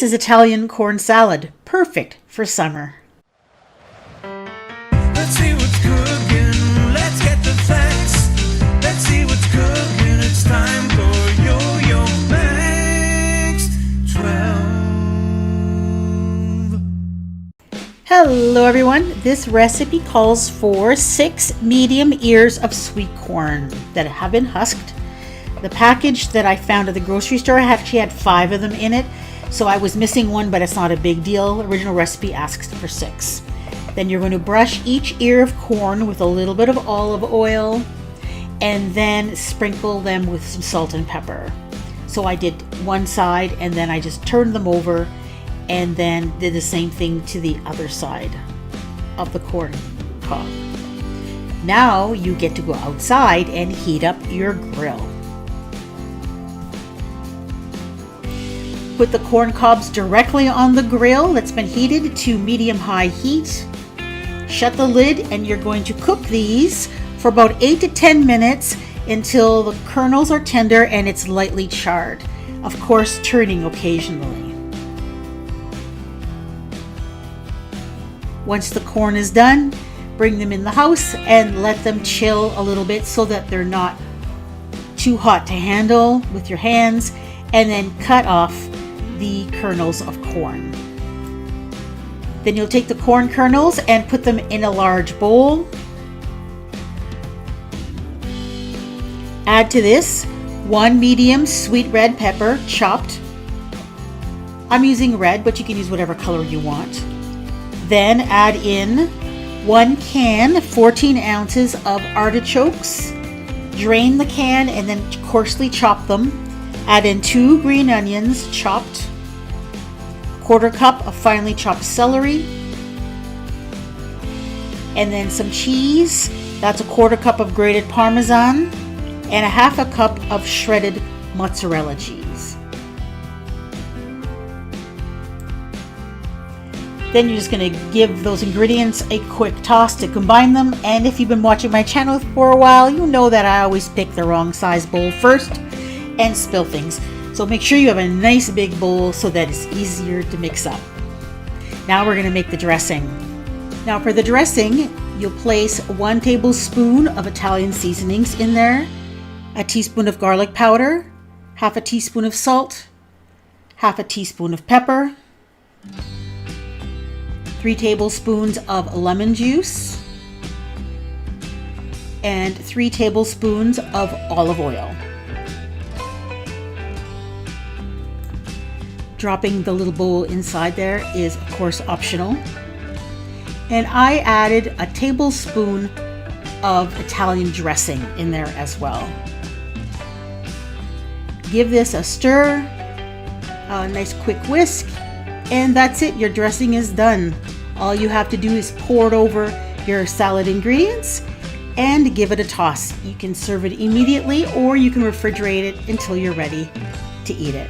This is Italian corn salad, perfect for summer. Let's see what's cooking. Let's get the facts. Let's see what's cooking. It's time for Yo-Yo Max 12. Hello everyone. This recipe calls for 6 medium ears of sweet corn that have been husked. The package that I found at the grocery store actually had 5 of them in it, so I was missing one, but it's not a big deal. Original recipe asks for 6. Then you're going to brush each ear of corn with a little bit of olive oil and then sprinkle them with some salt and pepper. So I did one side and then I just turned them over and then did the same thing to the other side of the corn cob. Now you get to go outside and heat up your grill. Put the corn cobs directly on the grill that's been heated to medium-high heat. Shut the lid and you're going to cook these for about 8 to 10 minutes until the kernels are tender and it's lightly charred. Of course, turning occasionally. Once the corn is done, bring them in the house and let them chill a little bit so that they're not too hot to handle with your hands, and then cut off the kernels of corn. Then you'll take the corn kernels and put them in a large bowl. Add to this 1 medium sweet red pepper, chopped. I'm using red, but you can use whatever color you want. Then add in 1 can, 14 ounces of artichokes. Drain the can and then coarsely chop them. Add in 2 green onions, chopped. 1/4 cup of finely chopped celery, and then some cheese. That's 1/4 cup of grated parmesan and 1/2 cup of shredded mozzarella cheese. Then you're just going to give those ingredients a quick toss to combine them, and if you've been watching my channel for a while, you know that I always pick the wrong size bowl first and spill things. So make sure you have a nice big bowl so that it's easier to mix up. Now we're going to make the dressing. Now for the dressing, you'll place 1 tablespoon of Italian seasonings in there, a teaspoon of garlic powder, 1/2 teaspoon of salt, 1/2 teaspoon of pepper, 3 tablespoons of lemon juice, and 3 tablespoons of olive oil. Dropping the little bowl inside there is of course optional. And I added a tablespoon of Italian dressing in there as well. Give this a stir, a nice quick whisk, and that's it. Your dressing is done. All you have to do is pour it over your salad ingredients and give it a toss. You can serve it immediately or you can refrigerate it until you're ready to eat it.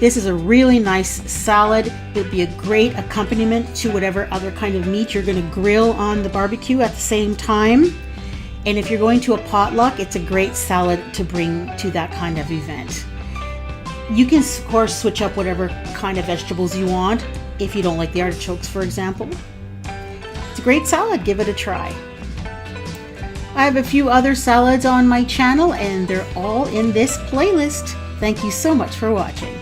This is a really nice salad. It'll be a great accompaniment to whatever other kind of meat you're going to grill on the barbecue at the same time. And if you're going to a potluck, it's a great salad to bring to that kind of event. You can, of course, switch up whatever kind of vegetables you want if you don't like the artichokes, for example. It's a great salad. Give it a try. I have a few other salads on my channel, and they're all in this playlist. Thank you so much for watching.